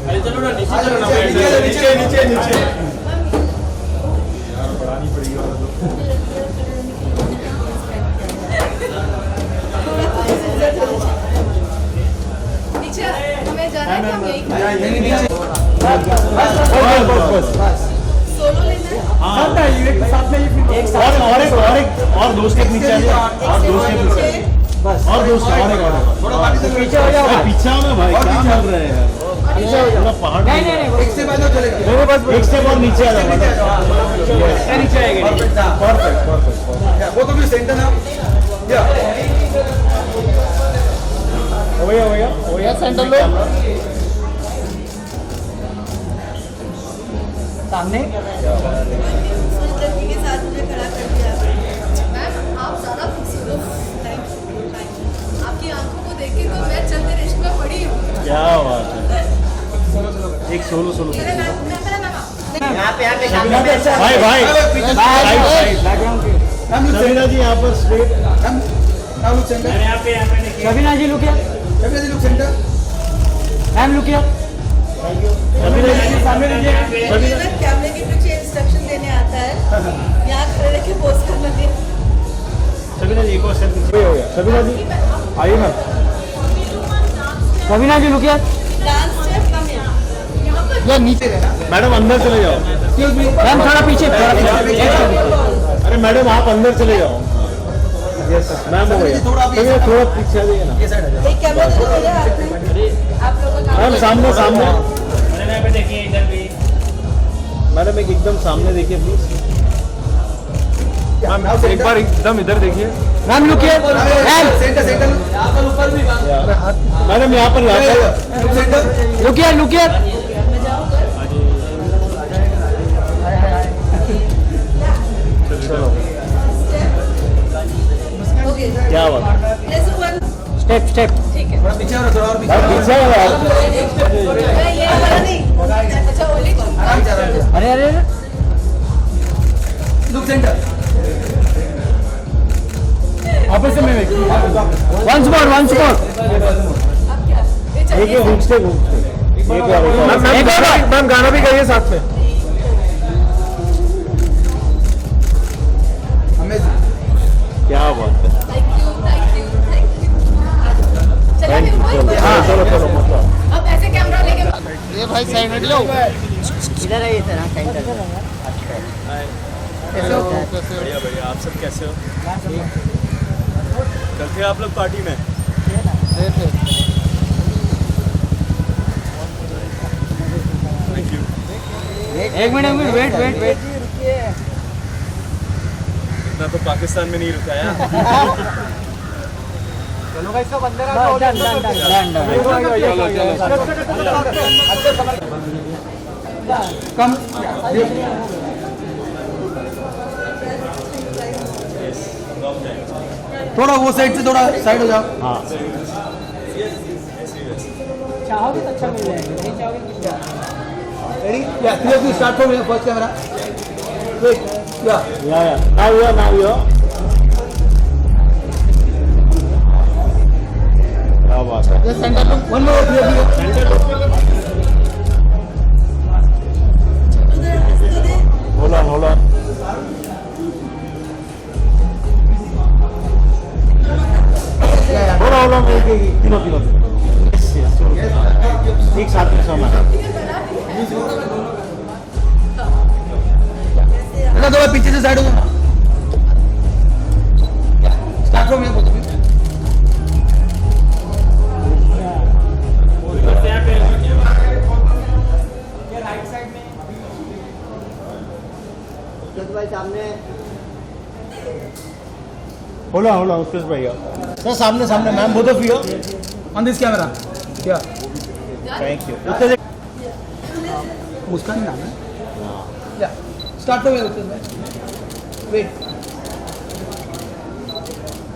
अरे चलो ना नीचे चलो ना, नीचे नीचे नीचे यार बढ़ानी पड़ेगी। नीचे हमें जाना है कि हम यहीं नीचे सोलो लेना है? साथ में एक साथ और दोस्त के पीछे और दोस्त के पीछे बस और दोस्त थोड़ा पीछे हो जाओ। पीछे हो ना भाई, क्या कर रहे हैं यार, थोड़ा पहाड़ नहीं एक से बाद चलेगा, बस एक स्टेप और नीचे आ जाओ, नीचे आएगा। परफेक्ट वो तो भी सेंटर ना या हो गया सेंटर लो सामने लड़की के साथ मुझे खड़ा कर दिया। मैम आप ज़्यादा खूबसूरत, आपकी आंखों को देख के तो मैं चलते रिश्क में पड़ी हूँ। क्या बात है, एक सोलो यहाँ पे भाई भाई सबीना जी यहाँ पर straight, Sabina ji look centre ma'am look Sabina ji सामने लीजिए। कैमरे के पीछे इंस्ट्रक्शन देने आता है, यहाँ खड़े रह के पोस्ट करना दे। सबीना जी एक और स्टेप पीछे हो गया। सबीना जी आइए ना, Sabina ji look dance step कम है या नीचे मैडम अंदर चले जाओ। मैम थोड़ा पीछे अरे मैडम आप अंदर चले जाओ। मैम हो गया, थोड़ा पीछे आ जाइए ना। एक कैमरा दे आप लोगों का मैम सामने सामने, पे देखिए इधर भी। मैडम एकदम सामने देखिए प्लीज। मैम एक बार एकदम इधर देखिए। मैम लुक मैडम यहाँ पर लुक ओके क्या बात, स्टेप स्टेप ठीक है। पीछे हो रहा ये वाला नहीं, अच्छा ओली को अरे अरे लुक सेंटर वापस से मैं वंस मोर अब क्या ये देखिए चाहिए हुक स्टेप एक और मैम गाना भी गाइए साथ में। क्या बात है, थैंक यू चलो फिर वही हाँ चलो चलो मतलब अब ऐसे कैमरा लेके ये भाई साइड में लो इधर आइए सर। सेंटर बढ़िया बढ़िया। आप सब कैसे हो? कल थे आप लोग पार्टी में? Thank you. एक मिनट वेट इतना तो पाकिस्तान में नहीं रुका यार। चलो इसको बंदे रखो कम थोड़ा वो साइड से थोड़ा साइड हो जाओ। हाँ चाहोगे तो अच्छा मिल जाएगा, नहीं चाहोगे तो रेडी या 3 2 start from first camera. Wait या now you क्या बात है। ये सेंटर लो one more 3 hold on hold on तीनों एक साथ में सोना। थोड़ा पीछे से साइड हो जाओ। स्टार्ट फ्रॉम होला उत्कृष्ट भैया सर सामने सामने ma'am both of you on this camera. क्या थैंक यू। मुस्कान नाम है या स्टार्ट फ्रॉम वेट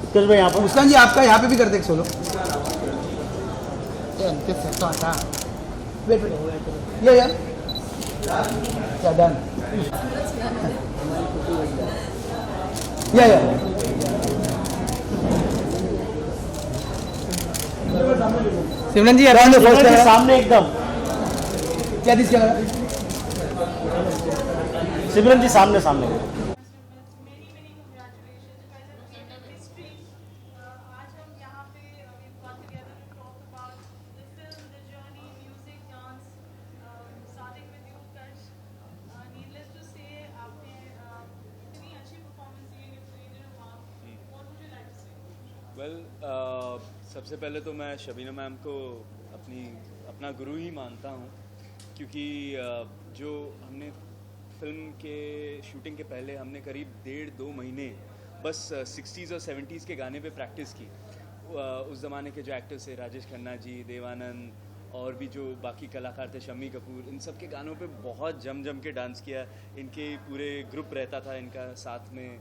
उत्कृष्ट भाई यहाँ पर। मुस्कान जी आपका यहाँ पे भी करते एक सोलो। वेट या डन या Simran ji around the first Simran ji camera, सामने एकदम, क्या दिस कैमरा, सिमरन जी सामने सामने। Many congratulations. You guys have created history. आज हम यहाँ पे we've got together to talk about the film, the journey, music, dance. Starting with you, Karsh. Needless to say, आपने इतनी अच्छी performance the, you've created a mark. What would you like to say? Well सबसे पहले तो मैं Shabina ma'am को अपना गुरु ही मानता हूँ, क्योंकि जो हमने फिल्म के शूटिंग के पहले हमने करीब 1.5-2 महीने बस 60s और 70s के गाने पे प्रैक्टिस की। उस ज़माने के जो एक्टर्स थे, राजेश खन्ना जी, देवानंद और भी जो बाकी कलाकार थे, शम्मी कपूर, इन सब के गानों पे बहुत जम के डांस किया। इनके पूरे ग्रुप रहता था इनका साथ में,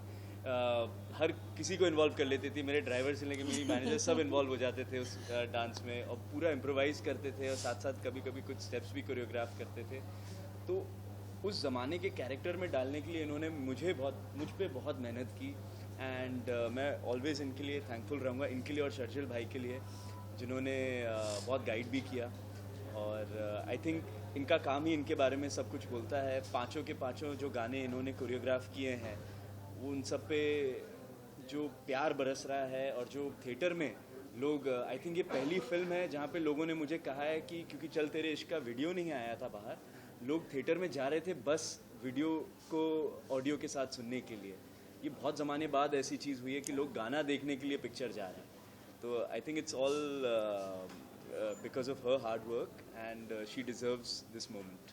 हर किसी को इन्वॉल्व कर लेती थी, मेरे ड्राइवर से लेके मेरी मैनेजर सब इन्वॉल्व हो जाते थे उस डांस में, और पूरा इम्प्रोवाइज करते थे और साथ साथ कभी कभी कुछ स्टेप्स भी कोरियोग्राफ करते थे। तो उस ज़माने के कैरेक्टर में डालने के लिए इन्होंने मुझ पे बहुत मेहनत की, एंड मैं ऑलवेज़ इनके लिए थैंकफुल रहूँगा, इनके लिए और शर्जिल भाई के लिए जिन्होंने बहुत गाइड भी किया। और आई थिंक इनका काम ही इनके बारे में सब कुछ बोलता है। पाँचों के पाँचों जो गाने इन्होंने कोरियोग्राफ किए हैं, उन सब पे जो प्यार बरस रहा है, और जो थिएटर में लोग, आई थिंक ये पहली फिल्म है जहाँ पे लोगों ने मुझे कहा है कि क्योंकि चल तेरे इश्क का वीडियो नहीं आया था बाहर, लोग थिएटर में जा रहे थे बस वीडियो को ऑडियो के साथ सुनने के लिए। ये बहुत ज़माने बाद ऐसी चीज़ हुई है कि लोग गाना देखने के लिए पिक्चर जा रहे हैं। तो I think it's all because of her hard work, and she deserves this moment.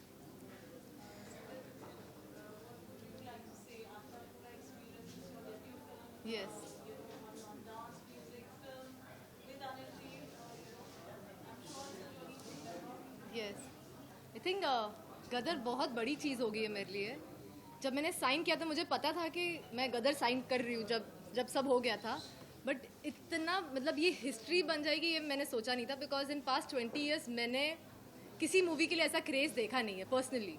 Yes. Yes. I think गदर बहुत बड़ी चीज़ हो गई है मेरे लिए। जब मैंने साइन किया था मुझे पता था कि मैं गदर साइन कर रही हूँ, जब सब हो गया था, बट इतना मतलब ये हिस्ट्री बन जाएगी ये मैंने सोचा नहीं था, बिकॉज इन पास्ट 20 ईयर्स मैंने किसी मूवी के लिए ऐसा क्रेज़ देखा नहीं है पर्सनली।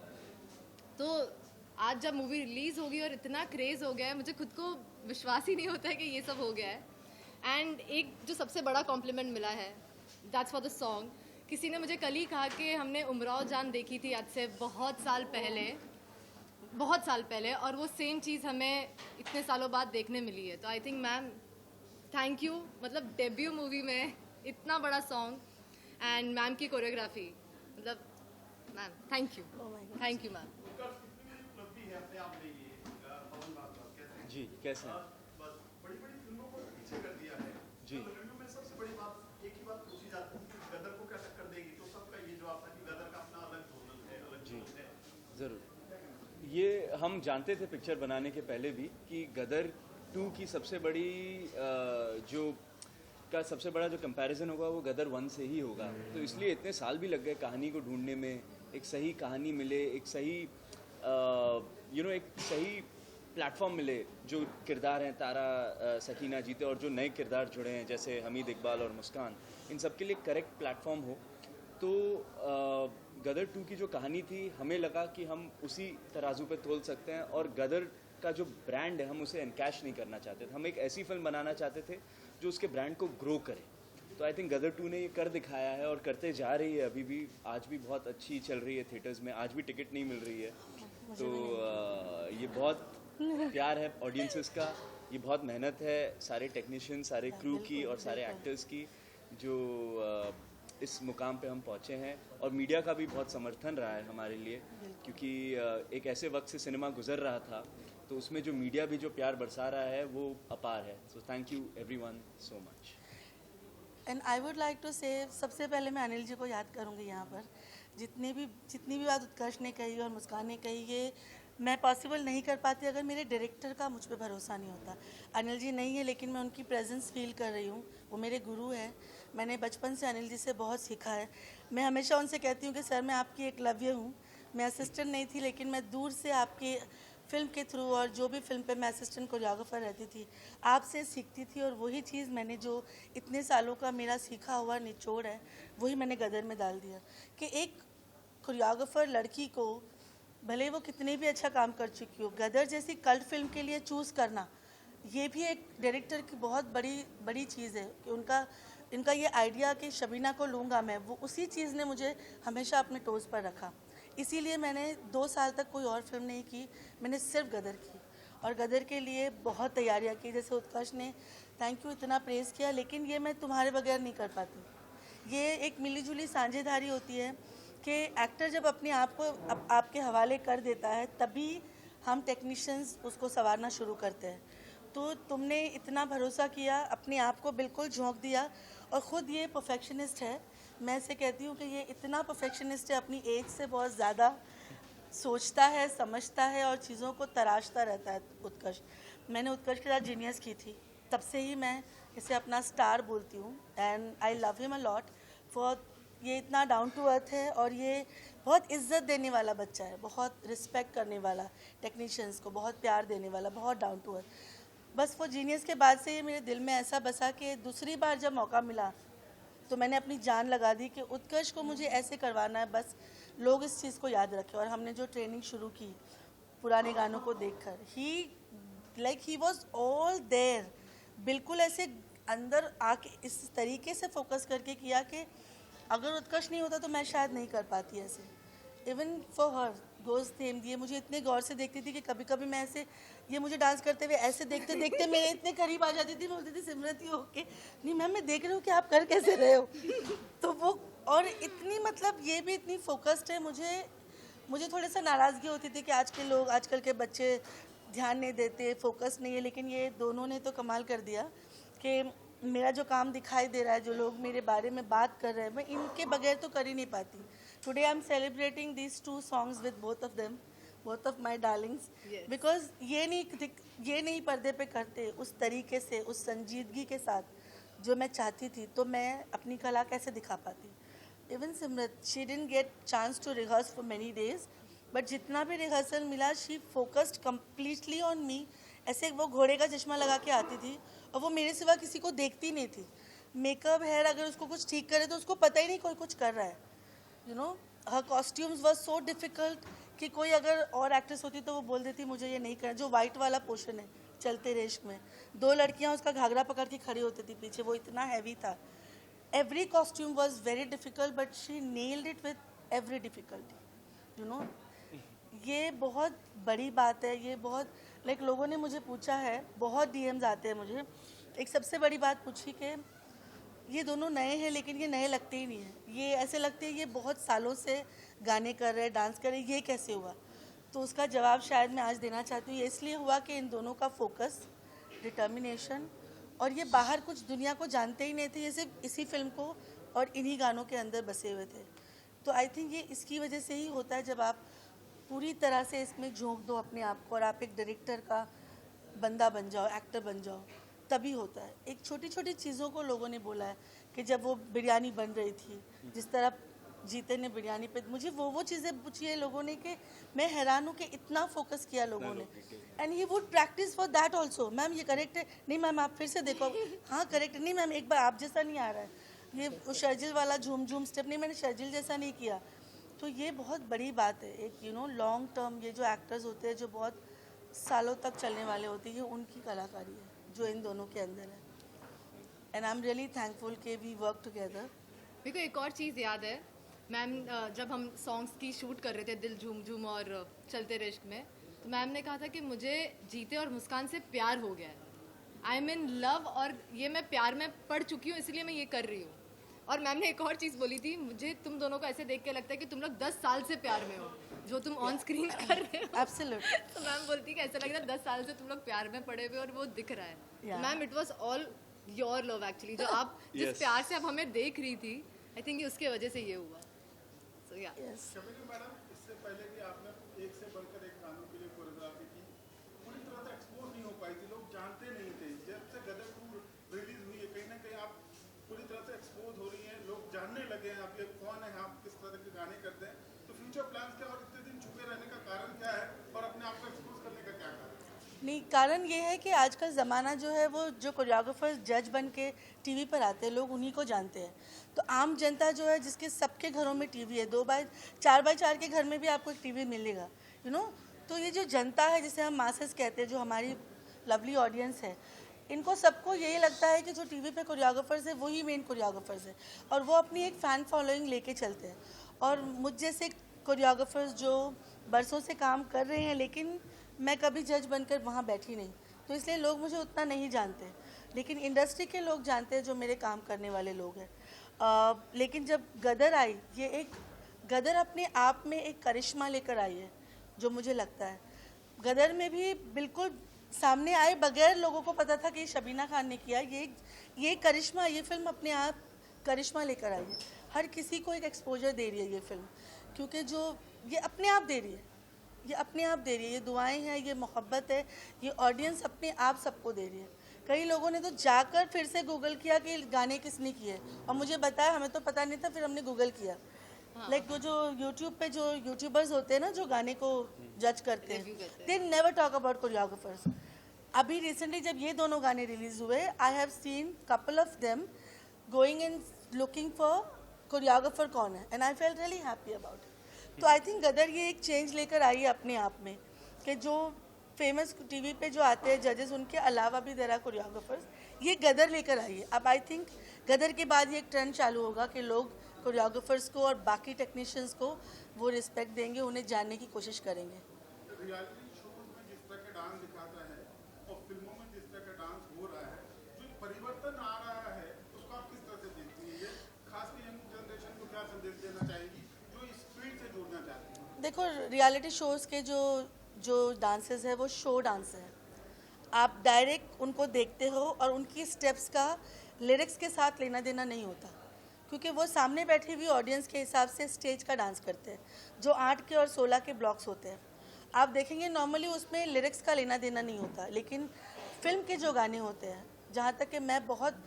तो आज जब मूवी रिलीज़ होगी और इतना क्रेज़ हो गया है, मुझे खुद को विश्वास ही नहीं होता है कि ये सब हो गया है। एंड एक जो सबसे बड़ा कॉम्प्लीमेंट मिला है, दैट्स फॉर द सॉन्ग। किसी ने मुझे कल ही कहा कि हमने उमराव जान देखी थी आज से बहुत साल पहले, और वो सेम चीज़ हमें इतने सालों बाद देखने मिली है। तो I think ma'am thank you, मतलब डेब्यू मूवी में इतना बड़ा सॉन्ग एंड मैम की कोरियोग्राफी, मतलब मैम थैंक यू मैम। जी कैसे हैं? बड़ी फिल्मों को पीछे कर दिया है जी। तो रिव्यू में सबसे बड़ी बात एक ही बात पूछी जाती है कि गदर को क्या टक्कर देगी, तो सबका ये जवाब था कि गदर का अपना अलग जोनल है, अलग जी जोन है। ज़रूर, ये हम जानते थे पिक्चर बनाने के पहले भी कि गदर 2 की सबसे बड़ा जो कंपैरिजन होगा वो गदर 1 से ही होगा। तो इसलिए इतने साल भी लग गए कहानी को ढूंढने में, एक सही कहानी मिले, एक सही एक सही प्लेटफॉर्म मिले, जो किरदार हैं तारा, सकीना जीते, और जो नए किरदार जुड़े हैं जैसे हमीद इकबाल और मुस्कान, इन सब के लिए करेक्ट प्लेटफॉर्म हो। तो गदर 2 की जो कहानी थी, हमें लगा कि हम उसी तराजू पे तोल सकते हैं, और गदर का जो ब्रांड है हम उसे एनकैश नहीं करना चाहते थे। हम एक ऐसी फिल्म बनाना चाहते थे जो उसके ब्रांड को ग्रो करे। तो आई थिंक गदर 2 ने ये कर दिखाया है और करते जा रही है। अभी भी आज भी बहुत अच्छी चल रही है थिएटर्स में, आज भी टिकट नहीं मिल रही है। तो ये बहुत प्यार है ऑडियंसेस का, ये बहुत मेहनत है सारे टेक्नीशियन, सारे क्रू की और सारे एक्टर्स की, जो इस मुकाम पे हम पहुँचे हैं। और मीडिया का भी बहुत समर्थन रहा है हमारे लिए, क्योंकि एक ऐसे वक्त से सिनेमा गुजर रहा था, तो उसमें जो मीडिया भी जो प्यार बरसा रहा है वो अपार है। So thank you everyone so much. And I would like to say, सबसे पहले मैं अनिल जी को याद करूँगी यहाँ पर। जितनी भी बात उत्कर्ष ने कही और मुस्कान ने कही, ये मैं पॉसिबल नहीं कर पाती अगर मेरे डायरेक्टर का मुझ पे भरोसा नहीं होता। अनिल जी नहीं है, लेकिन मैं उनकी प्रेजेंस फील कर रही हूँ। वो मेरे गुरु हैं, मैंने बचपन से अनिल जी से बहुत सीखा है। मैं हमेशा उनसे कहती हूँ कि सर मैं आपकी एकलव्य हूँ। मैं असिस्टेंट नहीं थी, लेकिन मैं दूर से आपकी फिल्म के थ्रू, और जो भी फिल्म पे मैं असिस्टेंट कोरियोग्राफर रहती थी, आपसे सीखती थी। और वही चीज़ मैंने, जो इतने सालों का मेरा सीखा हुआ निचोड़ है, वही मैंने गदर में डाल दिया। कि एक कोरियोग्राफर लड़की को, भले वो कितने भी अच्छा काम कर चुकी हो, गदर जैसी कल्ट फिल्म के लिए चूज़ करना ये भी एक डायरेक्टर की बहुत बड़ी चीज़ है कि इनका ये आइडिया कि शबीना को लूँगा मैं, वो उसी चीज़ ने मुझे हमेशा अपने टोज़ पर रखा। इसीलिए मैंने 2 साल तक कोई और फिल्म नहीं की, मैंने सिर्फ गदर की, और गदर के लिए बहुत तैयारियां की। जैसे उत्कर्ष ने थैंक यू इतना प्रेज़ किया, लेकिन ये मैं तुम्हारे बगैर नहीं कर पाती। ये एक मिलीजुली साझेदारी होती है कि एक्टर जब अपने आप को आपके हवाले कर देता है, तभी हम टेक्नीशियंस उसको संवारना शुरू करते हैं। तो तुमने इतना भरोसा किया, अपने आप को बिल्कुल झोंक दिया, और ख़ुद ये परफेक्शनिस्ट है। मैं इसे कहती हूँ कि ये इतना परफेक्शनिस्ट है, अपनी एज से बहुत ज़्यादा सोचता है, समझता है और चीज़ों को तराशता रहता है उत्कर्ष। मैंने उत्कर्ष के साथ जीनियस की थी, तब से ही मैं इसे अपना स्टार बोलती हूँ, and I love him a lot for, ये इतना डाउन टू अर्थ है और ये बहुत इज्जत देने वाला बच्चा है, बहुत रिस्पेक्ट करने वाला, टेक्नीशियंस को बहुत प्यार देने वाला, बहुत डाउन टू अर्थ। बस वो जीनियस के बाद से ये मेरे दिल में ऐसा बसा कि दूसरी बार जब मौका मिला तो मैंने अपनी जान लगा दी कि उत्कर्ष को मुझे ऐसे करवाना है, बस लोग इस चीज़ को याद रखें। और हमने जो ट्रेनिंग शुरू की पुराने गानों को देखकर, ही वॉज ऑल देयर, बिल्कुल ऐसे अंदर आके इस तरीके से फोकस करके किया कि अगर उत्कर्ष नहीं होता तो मैं शायद नहीं कर पाती ऐसे। Even for her goes them, ये मुझे इतने गौर से देखती थी कि कभी कभी मैं ऐसे, ये मुझे डांस करते हुए ऐसे देखते देखते मेरे इतने करीब आ जाती थी, बोलती थी सिमरत ये ओके नहीं मैम, मैं देख रही हूँ कि आप कर कैसे रहे हो। तो वो, और इतनी मतलब ये भी इतनी फोकस्ड है। मुझे थोड़ा सा नाराज़गी होती थी कि आजकल के बच्चे ध्यान नहीं देते, फोकस नहीं है, लेकिन ये दोनों ने तो कमाल कर दिया कि मेरा जो काम दिखाई दे रहा है, जो लोग मेरे बारे में बात कर रहे हैं, मैं इनके बगैर तो कर ही नहीं पाती। Today I am celebrating these 2 songs with both of them, both of my Darling's, because ये नहीं पर्दे पे करते उस तरीके से, उस संजीदगी के साथ जो मैं चाहती थी, तो मैं अपनी कला कैसे दिखा पाती। Even Simrat, she didn't get chance to rehearse for many days, but जितना भी रिहर्सल मिला, she focused completely on me. ऐसे वो घोड़े का चश्मा लगा के आती थी और वो मेरे सिवा किसी को देखती नहीं थी। मेकअप, हेयर, अगर उसको कुछ ठीक करे तो उसको पता ही नहीं कोई कुछ कर रहा है। You know, her costumes were so difficult कि कोई अगर और एक्ट्रेस होती तो वो बोल देती मुझे ये नहीं करना। जो वाइट वाला पोर्शन है चलते रेश्क में, 2 लड़कियां उसका घाघरा पकड़ के खड़ी होती थी पीछे, वो इतना हैवी था। Every costume was very difficult, but she nailed it with every difficulty. You know, ये बहुत बड़ी बात है। ये बहुत लोगों ने मुझे पूछा है, बहुत DMs आते हैं मुझे। एक सबसे बड़ी बात पूछी कि ये दोनों नए हैं, लेकिन ये नए लगते ही नहीं हैं, ये ऐसे लगते हैं ये बहुत सालों से गाने कर रहे हैं, डांस कर रहे हैं, ये कैसे हुआ। तो उसका जवाब शायद मैं आज देना चाहती हूँ। ये इसलिए हुआ कि इन दोनों का फोकस, डिटर्मिनेशन, और ये बाहर कुछ दुनिया को जानते ही नहीं थे, ये सिर्फ इसी फिल्म को और इन्हीं गानों के अंदर बसे हुए थे। तो आई थिंक ये इसकी वजह से ही होता है, जब आप पूरी तरह से इसमें झोंक दो अपने आप को और आप एक डायरेक्टर का बंदा बन जाओ, एक्टर बन जाओ, तभी होता है। एक छोटी छोटी चीज़ों को लोगों ने बोला है कि जब वो बिरयानी बन रही थी, जिस तरह जीते ने बिरयानी पे, मुझे वो चीज़ें पूछी है लोगों ने कि मैं हैरान हूँ कि इतना फोकस किया लोगों ने। And he would practice for that also. Ma'am ये करेक्ट है, नहीं मैम आप फिर से देखो, हाँ करेक्ट, नहीं मैम एक बार आप जैसा नहीं आ रहा है, ये शर्जिल वाला झूम झूम स्टेप नहीं, मैंने शर्जिल जैसा नहीं किया। तो ये बहुत बड़ी बात है। एक लॉन्ग टर्म, ये जो एक्टर्स होते हैं जो बहुत सालों तक चलने वाले होते हैं, ये उनकी कलाकारी है जो इन दोनों के अंदर है। And I am really thankful कि वी वर्क टुगेदर। मेरे को एक और चीज़ याद है, मैम जब हम सॉन्ग्स की शूट कर रहे थे दिल झूम झूम और चलते रिश्क में, तो मैम ने कहा था कि मुझे जीते और मुस्कान से प्यार हो गया है, आई एम इन लव, और ये मैं प्यार में पड़ चुकी हूँ, इसलिए मैं ये कर रही हूँ। और मैम ने एक और चीज़ बोली थी, मुझे तुम दोनों को ऐसे देख के लगता है कि तुम लोग 10 साल से प्यार में हो, जो तुम ऑन स्क्रीन कर रहे हो। एब्सोल्युटली। तो मैम बोलती कि ऐसा लग रहा है 10 साल से तुम लोग प्यार में पड़े हुए और वो दिख रहा है। Ma'am it was all your love actually, जो आप जिस प्यार से आप हमें देख रही थी, आई थिंक उसके वजह से ये हुआ। सो या शबीना मैडम, इससे पहले भी आपने एक से बढ़कर एक गानों के लिए कोरियोग्राफी की, पूरी तरह से एक्सपोज नहीं हो पाई थी, लोग जानते नहीं थे। जब से गदर 2 रिलीज हुई है, कहीं ना कहीं आप पूरी तरह से एक्सपोज हो रही हैं, लोग जानने लगे हैं आप ये कौन है, आप किस तरह के गाने करते हैं। तो फ्यूचर प्लान्स क्या, और इतने दिन छुपे रहने का कारण क्या है, और अपने आप को एक्सपोज करने का क्या कारण? नहीं, कारण ये है कि आजकल ज़माना जो है, वो जो कोरियोग्राफर्स जज बन के टीवी पर आते हैं, लोग उन्हीं को जानते हैं। तो आम जनता जो है, जिसके सबके घरों में टीवी है, 4x4 के घर में भी आपको एक टीवी मिलेगा, तो ये जो जनता है, जिसे हम मासेस कहते हैं, जो हमारी लवली ऑडियंस है, इनको सबको यही लगता है कि जो टीवी पे कोरियोग्राफर्स है वही मेन कोरियोग्राफर्स है, और वो अपनी एक फ़ैन फॉलोइंग लेके चलते हैं। और मुझ जैसे कोरियोग्राफर्स जो बरसों से काम कर रहे हैं, लेकिन मैं कभी जज बनकर वहाँ बैठी नहीं, तो इसलिए लोग मुझे उतना नहीं जानते, लेकिन इंडस्ट्री के लोग जानते हैं जो मेरे काम करने वाले लोग हैं। लेकिन जब गदर आई, ये एक गदर अपने आप में एक करिश्मा लेकर आई है, जो मुझे लगता है गदर में भी बिल्कुल सामने आए बगैर लोगों को पता था कि शबीना खान ने किया। ये करिश्मा, ये फिल्म अपने आप करिश्मा लेकर आई है, हर किसी को एक एक्सपोजर दे रही है ये फिल्म, क्योंकि जो ये अपने आप दे रही है, ये अपने आप दे रही है, ये दुआएं हैं, ये मोहब्बत है, ये ऑडियंस अपने आप सबको दे रही है। कई लोगों ने तो जाकर फिर से गूगल किया कि गाने किसने किए, और मुझे बताया, हमें तो पता नहीं था, फिर हमने गूगल किया। लाइक वो जो यूट्यूब पे जो यूट्यूबर्स होते हैं ना, जो गाने को जज करते हैं, they never talk about choreographers. अभी रिसेंटली जब ये दोनों गाने रिलीज हुए, I have seen couple of them going and looking for choreographer कौन है, and I felt really happy about it. तो आई थिंक गदर ये एक चेंज लेकर आई है अपने आप में, कि जो फेमस टीवी पे जो आते हैं जजेस, उनके अलावा भी देर आर कोरियोग्राफर्स, ये गदर लेकर आई है। अब आई थिंक गदर के बाद ये एक ट्रेंड चालू होगा कि लोग कोरियोग्राफर्स को और बाकी टेक्नीशियंस को वो रिस्पेक्ट देंगे, उन्हें जानने की कोशिश करेंगे। रियलिटी शोज में जिस तरह का डांस दिखाता है और फिल्मों में जिस तरह का डांस हो रहा है, जो परिवर्तन आ रहा है, उसको आप किस तरह से देखती हैं? खासकर यंग जनरेशन को क्या संदेश देना चाहेंगी जो इस फील्ड से जुड़ना चाहती हैं? देखो, रियलिटी शोज़ के जो डांसेस है वो शो डांस है। आप डायरेक्ट उनको देखते हो और उनकी स्टेप्स का लिरिक्स के साथ लेना देना नहीं होता, क्योंकि वो सामने बैठी हुई ऑडियंस के हिसाब से स्टेज का डांस करते हैं, जो 8 के और 16 के ब्लॉक्स होते हैं। आप देखेंगे नॉर्मली उसमें लिरिक्स का लेना देना नहीं होता, लेकिन फिल्म के जो गाने होते हैं, जहाँ तक कि मैं बहुत